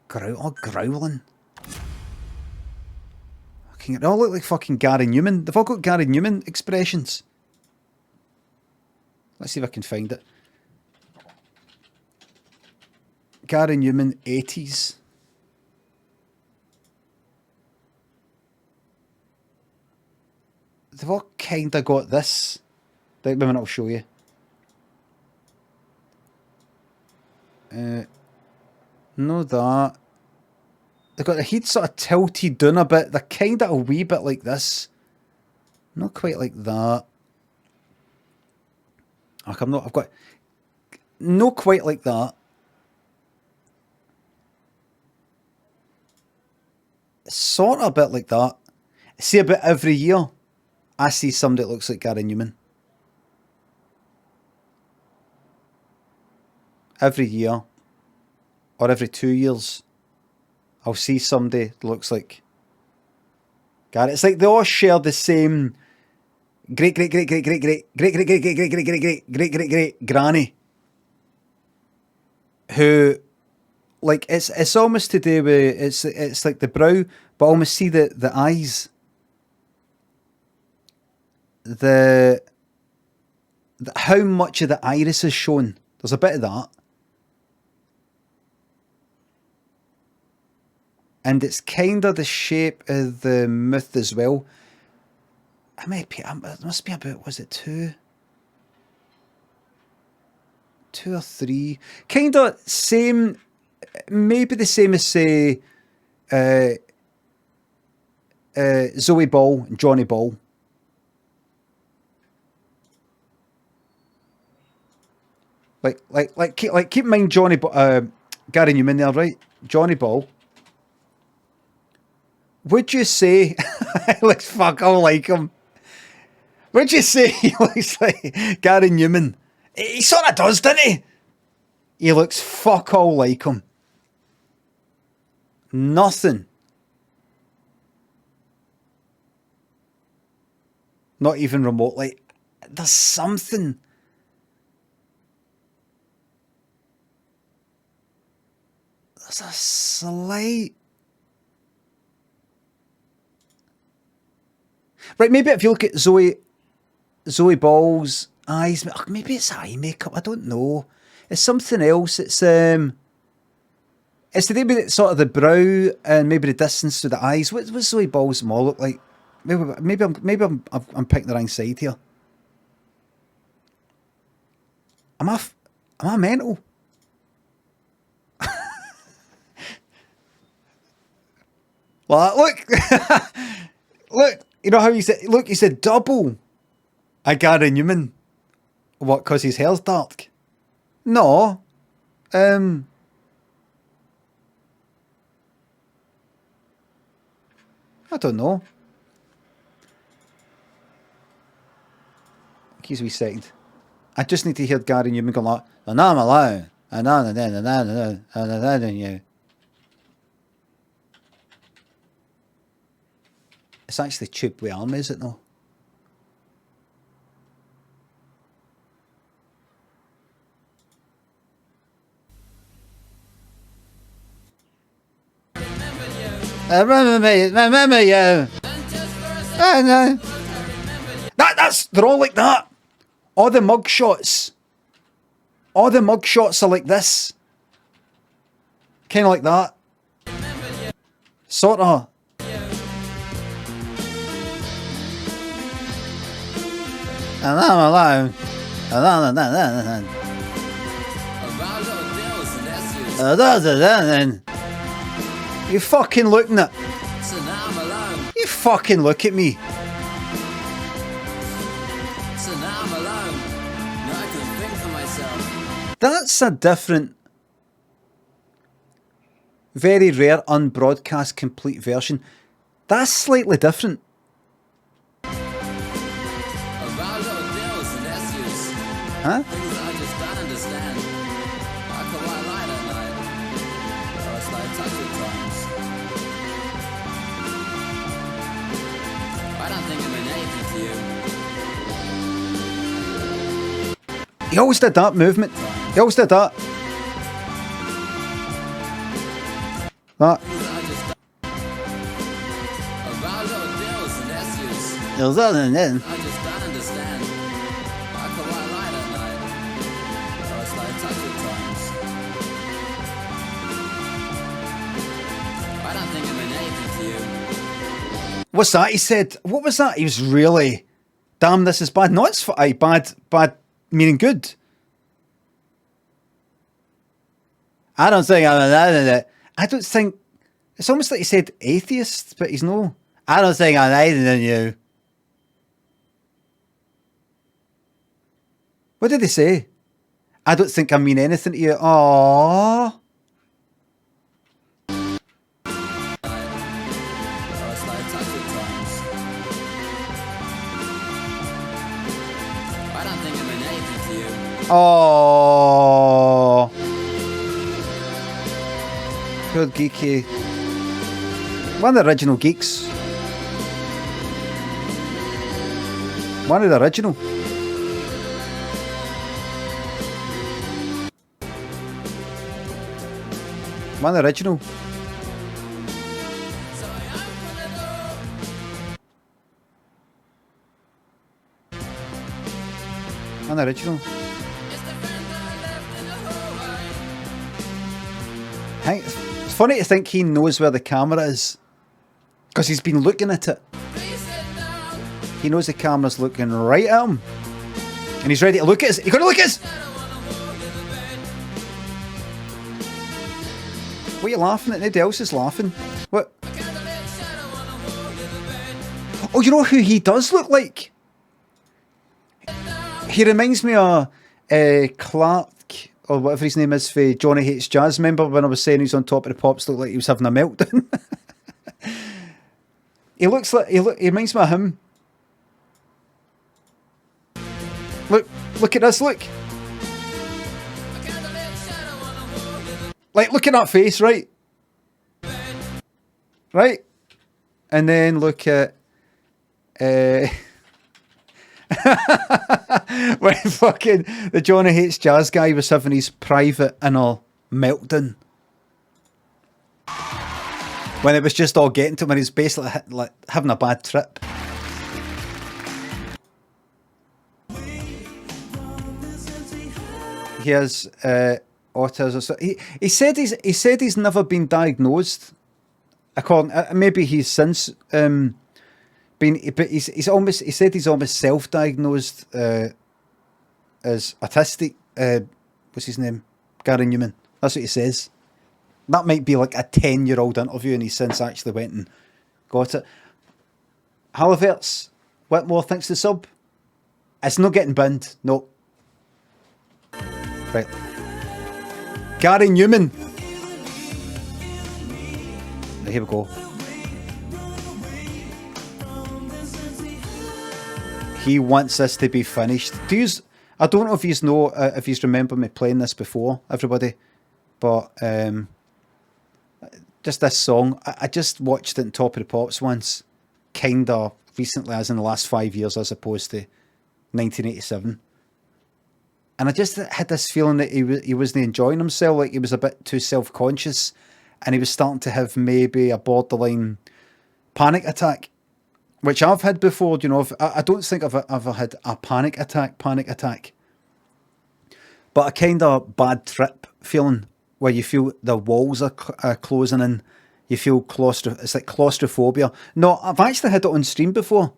growling. They all look like fucking Gary Numan. They've all got Gary Numan expressions. Let's see if I can find it. Gary Numan 80s. They've all kind of got this. Wait a minute, I'll show you. No, that. They've got the head sort of tilted down a bit. They're kind of a wee bit like this. Not quite like that. Like I've got... Not quite like that. Sort of a bit like that. See, about every year, I see somebody that looks like Gary Numan. Every year, or every 2 years, I'll see somebody that looks like Gary. It's like they all share the same great granny, who, like, it's almost to do with, it's like the brow, but I almost see the eyes, the how much of the iris is shown. There's a bit of that. And it's kind of the shape of the mouth as well. It must be about, was it 2? 2 or 3. Kind of same, maybe the same as, say, Zoe Ball and Johnny Ball. Keep in mind Gary Numan there, right? Johnny Ball. Would you say he looks fuck all like him? Would you say he looks like Gary Numan? He sort of does, doesn't he? He looks fuck all like him. Nothing. Not even remotely. There's something. There's a slight... Right, maybe if you look at Zoe Ball's eyes, maybe it's eye makeup, I don't know. It's something else. It's to do with sort of the brow and maybe the distance to the eyes. What's Zoe Ball's more look like? Maybe I'm picking the wrong side here. Am I mental? Well, look, look. You know how he said, look, he said double a Gary Numan. What, because his hair's dark? No. I don't know. Excuse me a second. I just need to hear Gary Numan go like, and I'm alone. And you. It's actually tubed with arm, is it though? Remember you. Oh, no. They're all like that. All the mug shots. All the mug shots are like this. Kind of like that. Sort of. And I'm alone. You fucking looking at. So now I'm alone. You fucking look at me. So now I'm alone. Now I can think for myself. That's a different, very rare unbroadcast complete version. That's slightly different. Huh? Things that I just don't understand. I can white light at night. Or it's like touch at times. I don't think I mean anything to you. He always did that movement. He always did that. That. There's that and then. I just don't understand. I could white light at night. Or it's like touch at times. I don't think it meant anything to you. What's that he said? What was that? He was really... Damn, this is bad. No, it's bad meaning good. I don't think I don't think... It's almost like he said atheist, but he's no. I don't think I'm anything than you. What did they say? I don't think I mean anything to you. Aww. Oh, good geeky. One of the original geeks. One of the original. One of the original. One of the original. It's funny to think he knows where the camera is, because he's been looking at it. He knows the camera's looking right at him, and he's ready to look at us. He's going to look at us. What are you laughing at? Nobody else is laughing. What? Oh, you know who he does look like? He reminds me of Clark, or whatever his name is, for Johnny Hates Jazz. Remember when I was saying he's on Top of the Pops, looked like he was having a meltdown? He looks like, he reminds me of him. Look at this, look. Like, look at that face, right? Right? And then look at... when fucking the Johnny Hates Jazz guy was having his private inner meltdown, when it was just all getting to him, when he's basically like having a bad trip. He has autism. So he said he's never been diagnosed. According, maybe he's since been, but he said he's almost self-diagnosed as autistic. What's his name? Gary Numan. That's what he says. That might be like a 10-year-old interview, and he since actually went and got it. Halliverts, Whitmore thinks the sub. It's not getting binned. No. Right. Gary Numan. Right, here we go. He wants this to be finished. I don't know if you know, if you remember me playing this before, everybody, but just this song. I just watched it on Top of the Pops once, kinda recently, as in the last 5 years, as opposed to 1987. And I just had this feeling that he wasn't enjoying himself, like he was a bit too self-conscious, and he was starting to have maybe a borderline panic attack, which I've had before. You know, I don't think I've ever had a panic attack, but a kind of bad trip feeling where you feel the walls are closing in. You feel it's like claustrophobia. No, I've actually had it on stream before.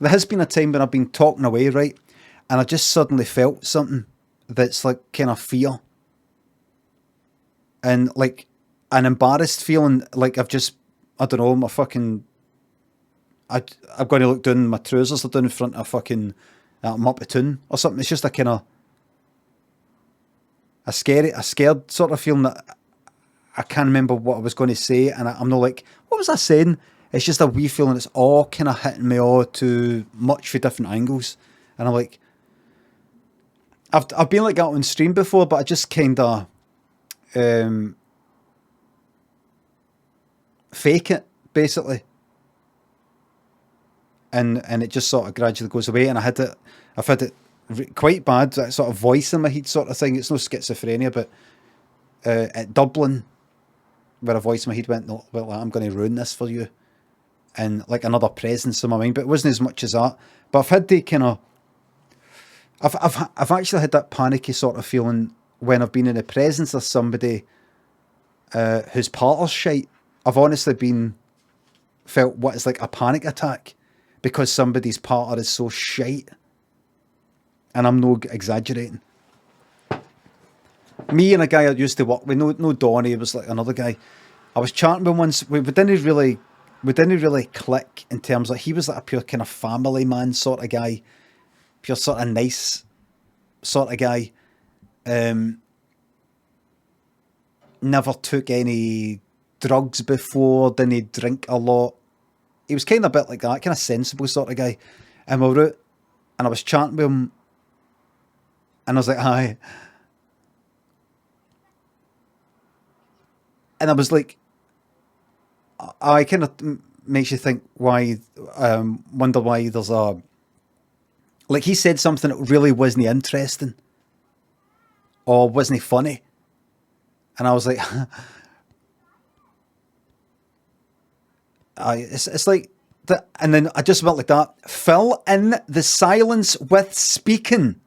There has been a time when I've been talking away, right? And I just suddenly felt something that's like kind of fear. And like an embarrassed feeling, like I've just, I don't know, my fucking, I'm going to look down, my trousers are down in front of fucking Muppetoon or something. It's just a kind of, a scared sort of feeling that I can't remember what I was going to say. And I'm not like, what was I saying? It's just a wee feeling that's all kind of hitting me all too much for different angles. And I'm like, I've been like that on stream before, but I just kind of fake it, basically. And it just sort of gradually goes away. And I've had it quite bad, that sort of voice in my head sort of thing. It's no schizophrenia, but at Dublin, where a voice in my head went, no, well, I'm going to ruin this for you. And like another presence in my mind, but it wasn't as much as that. But I've had the kind of, I've actually had that panicky sort of feeling when I've been in the presence of somebody whose partner's shite. I've honestly felt what is like a panic attack because somebody's partner is so shite. And I'm no exaggerating. Me and a guy I used to work with, no Donnie, it was like another guy. I was chatting with him once. We didn't really click in terms of, he was like a pure kind of family man sort of guy, pure sort of nice sort of guy. Never took any drugs before, didn't drink a lot. He was kind of a bit like that, kind of sensible sort of guy. And we were out, and I was chatting with him, and I was like, hi. And I was like, I kind of makes you think why, wonder why there's a, like he said something that really wasn't interesting or wasn't funny. And I was like, it's like that. And then I just went like that, fill in the silence with speaking.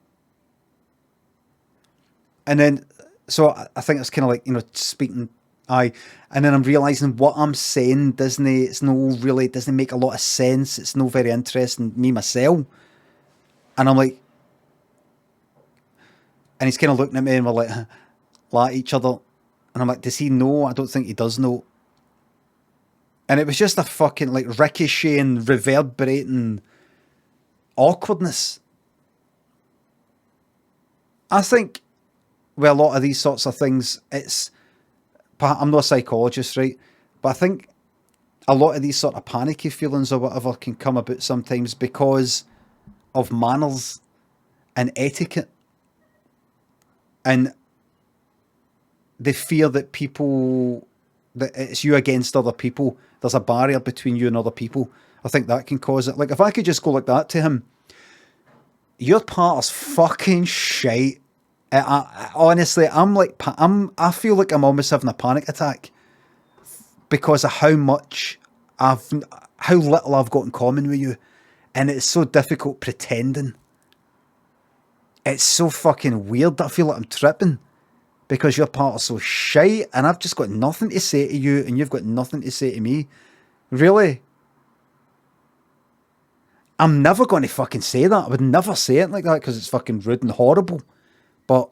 And then, so I think it's kind of like, speaking, and then I'm realising what I'm saying doesn't make a lot of sense. It's no very interesting, me, myself. And I'm like, and he's kind of looking at me and we're like at each other. And I'm like, does he know? I don't think he does know. And it was just a fucking like ricocheting, reverberating awkwardness. I think with a lot of these sorts of things, I'm not a psychologist, right? But I think a lot of these sort of panicky feelings or whatever can come about sometimes because of manners and etiquette. And the fear that it's you against other people. There's a barrier between you and other people. I think that can cause it. Like if I could just go like that to him, your partner's fucking shite. Honestly, I feel like I'm almost having a panic attack because of how little I've got in common with you. And it's so difficult pretending. It's so fucking weird that I feel like I'm tripping because your partner's so shite and I've just got nothing to say to you and you've got nothing to say to me. Really? I'm never going to fucking say that. I would never say it like that because it's fucking rude and horrible. But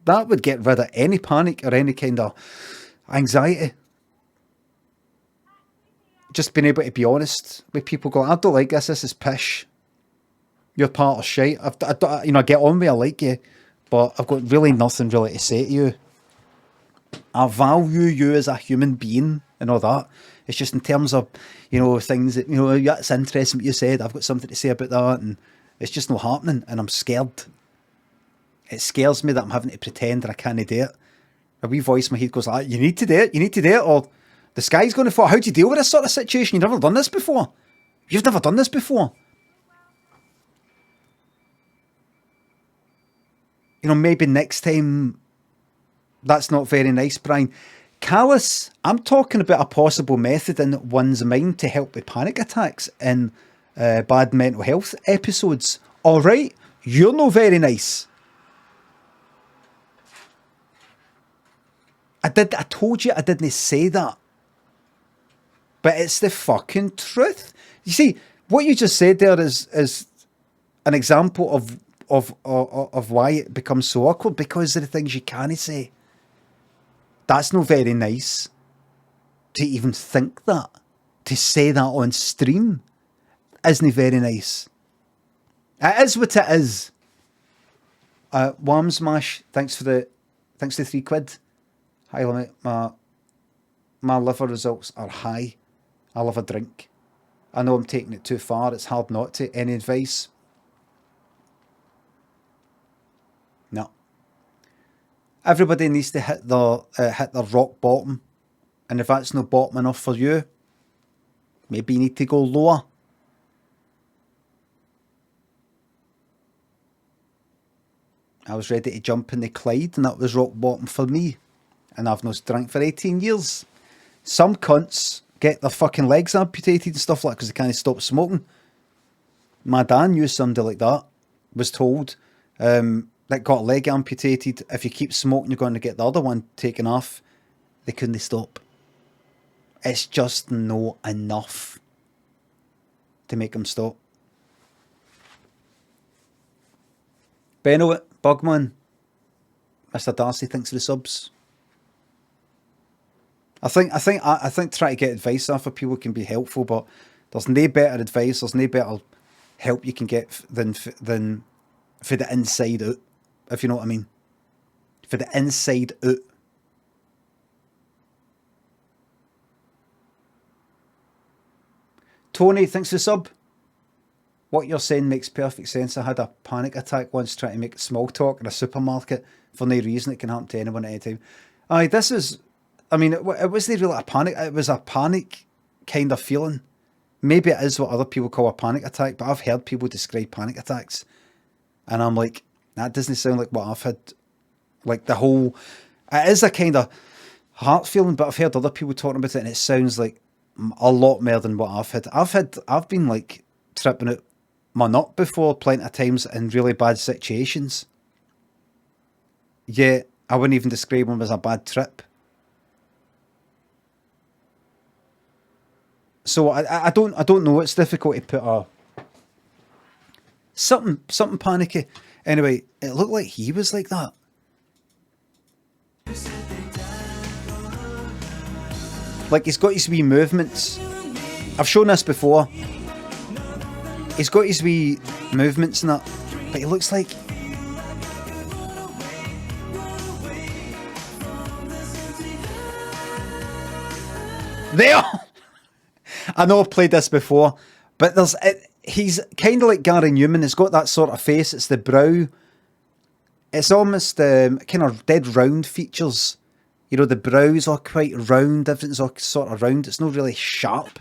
that would get rid of any panic or any kind of anxiety. Just being able to be honest with people, going, I don't like this is pish. Your partner's shite. I get on with you, I like you, but I've got really nothing really to say to you. I value you as a human being and all that. It's just in terms of, things that, it's interesting what you said. I've got something to say about that and it's just not happening and I'm scared. It scares me that I'm having to pretend that I can't do it. A wee voice in my head goes, you need to do it, or the sky's going to fall. How do you deal with this sort of situation? You've never done this before. You've never done this before. Maybe next time that's not very nice, Brian. Callous, I'm talking about a possible method in one's mind to help with panic attacks in bad mental health episodes. All right, you're not very nice. I told you I didn't say that. But it's the fucking truth. You see, what you just said there is an example of why it becomes so awkward, because of the things you can't say. That's not very nice to even think that. To say that on stream isn't very nice. It is what it is. Whamsmash, thanks for the £3. Hi, Limmy. My liver results are high. I love a drink. I know I'm taking it too far. It's hard not to. Any advice? No. Everybody needs to hit their rock bottom. And if that's no bottom enough for you, maybe you need to go lower. I was ready to jump in the Clyde and that was rock bottom for me. and I've not drank for 18 years. Some cunts get their fucking legs amputated and stuff like that because they can't stop smoking. My dad knew somebody like that, was told, that got a leg amputated. If you keep smoking, you're going to get the other one taken off. They couldn't stop. It's just not enough to make them stop. Benno, Bugman, Mr. Darcy, thanks for the subs. I think trying to get advice off of people can be helpful, but there's no better advice, there's no better help you can get than for the inside out, if you know what I mean. For the inside out. Tony, thanks for the sub. What you're saying makes perfect sense. I had a panic attack once trying to make small talk in a supermarket for no reason. It can happen to anyone at any time. Aye, this is... I mean, it wasn't really a panic. It was a panic kind of feeling. Maybe it is what other people call a panic attack, but I've heard people describe panic attacks. And I'm like, that doesn't sound like what I've had. Like the whole... It is a kind of heart feeling, but I've heard other people talking about it and it sounds like a lot more than what I've had. I've been like tripping out my nut before plenty of times in really bad situations. Yeah, I wouldn't even describe them as a bad trip. So I don't know. It's difficult to put a something panicky. Anyway, it looked like he was like that. Like he's got his wee movements. I've shown this before. He's got his wee movements and that, but he looks like... There! I know I've played this before, but he's kind of like Gary Numan. He's got that sort of face. It's the brow. It's almost kind of dead round features. You know, the brows are quite round. Everything's all sort of round. It's not really sharp.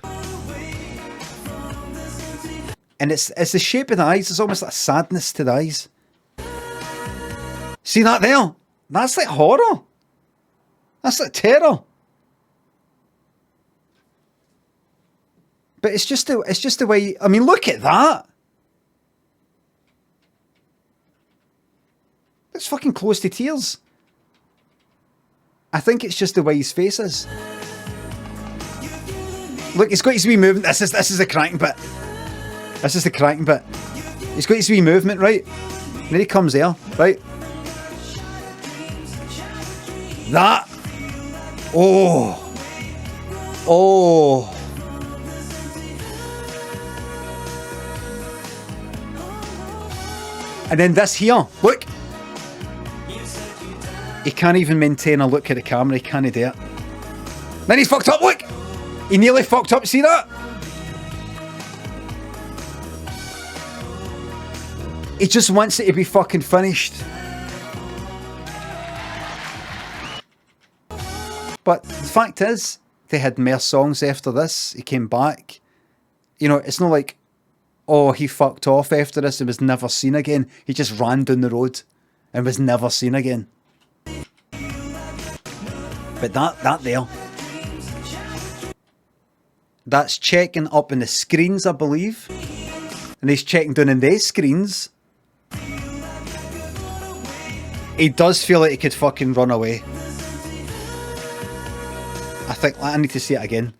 And it's the shape of the eyes. There's almost like a sadness to the eyes. See that there? That's like horror. That's like terror. But it's just the way. I mean, look at that. It's fucking close to tears. I think it's just the way his face is. Look, he's got his wee movement. This is the cracking bit. This is the cracking bit. He's got his wee movement, right? And then he comes there, right? That. Oh. Oh. And then this here, look. He can't even maintain a look at the camera. He can't do it. Then he's fucked up, look. He nearly fucked up, see that? He just wants it to be fucking finished. But the fact is, they had more songs after this. He came back. You know, it's not like, oh, he fucked off after this and was never seen again. He just ran down the road and was never seen again. But that there, that's checking up in the screens, I believe. And he's checking down in these screens. He does feel like he could fucking run away. I think I need to see it again.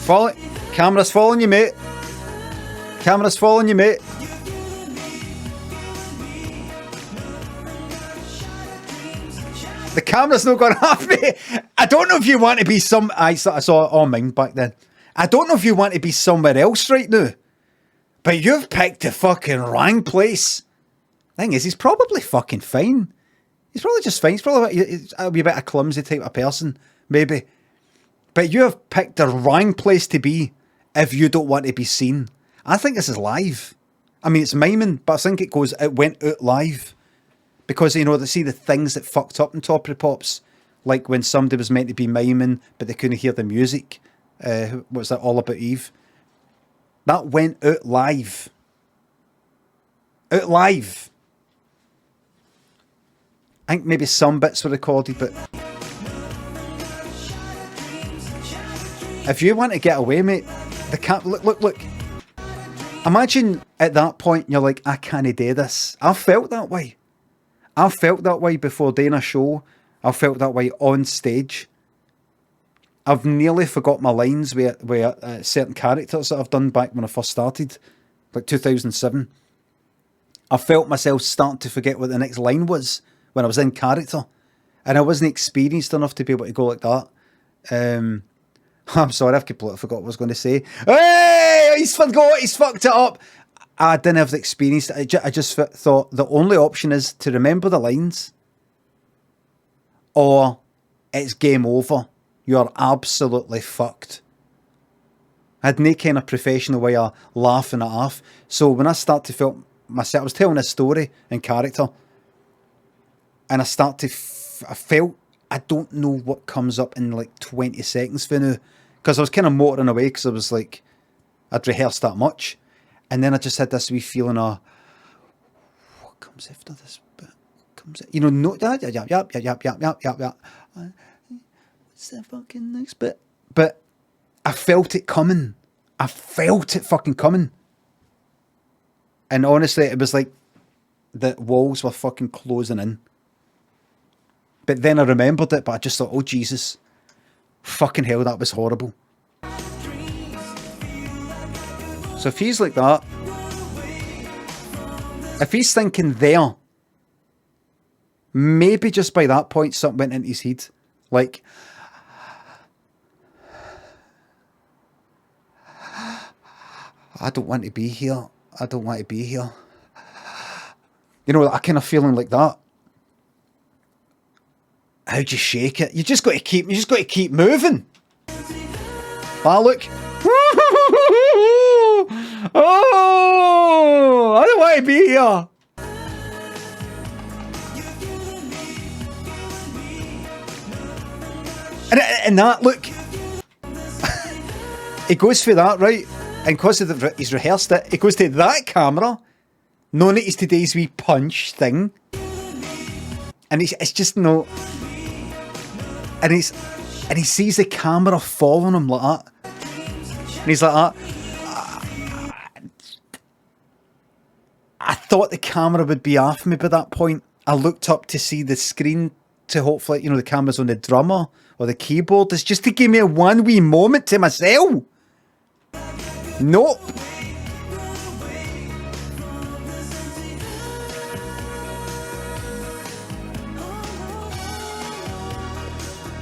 Follow, camera's following you, mate. Camera's following you, mate. The camera's not going to have me. I don't know if you want to be some... I saw it on mine back then. I don't know if you want to be somewhere else right now. But you've picked the fucking wrong place. Thing is, he's probably fucking fine. He's probably just fine. He's probably a bit of a clumsy type of person. Maybe. But you have picked the wrong place to be if you don't want to be seen. I think this is live. I mean, it's miming, but I think it went out live. Because, you know, they see the things that fucked up in Top of the Pops. Like when somebody was meant to be miming, but they couldn't hear the music. What was that, All About Eve? That went out live. out live. I think maybe some bits were recorded, but if you want to get away, mate, look. Imagine at that point you're like, I can't do this. I felt that way. I felt that way before doing a show. I felt that way on stage. I've nearly forgot my lines with certain characters that I've done back when I first started, like 2007. I felt myself starting to forget what the next line was when I was in character. And I wasn't experienced enough to be able to go like that. I'm sorry, I've completely forgot what I was going to say. Hey, he's fucked it up. I didn't have the experience. I just thought the only option is to remember the lines or it's game over. You're absolutely fucked. I had no kind of professional way of laughing it off. So when I start to feel myself, I was telling a story in character and I start to, I felt, I don't know what comes up in like 20 seconds for now. Because I was kind of motoring away because I was like, I'd rehearsed that much. And then I just had this wee feeling of, what comes after this bit? Comes, you know, no, yeah. What's the fucking next bit? But I felt it coming. I felt it fucking coming. And honestly, it was like the walls were fucking closing in. But then I remembered it, but I just thought, oh Jesus, fucking hell, that was horrible. So if he's like that, if he's thinking there, maybe just by that point something went into his head. Like, I don't want to be here. I don't want to be here. You know, that kind of feeling like that. How'd you shake it? You just got to keep moving. Ah, look. Oh, I don't want to be here. And that, look. He goes for that, right? And because he's rehearsed it, he goes to that camera, knowing it is today's wee punch thing. And it's just no... And he sees the camera following him like that. And he's like that. I thought the camera would be off me by that point. I looked up to see the screen to hopefully, you know, the camera's on the drummer or the keyboard. It's just to give me a one wee moment to myself. Nope.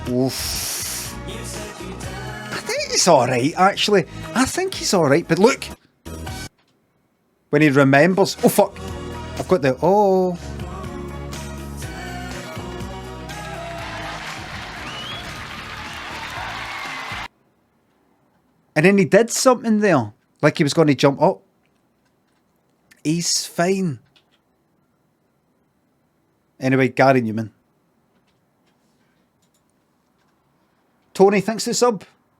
Oof. I think he's alright, actually. I think he's alright, but look. When he remembers... Oh, fuck. I've got the... Oh. And then he did something there. Like he was going to jump up. He's fine. Anyway, Gary Numan. Tony, thanks for the sub.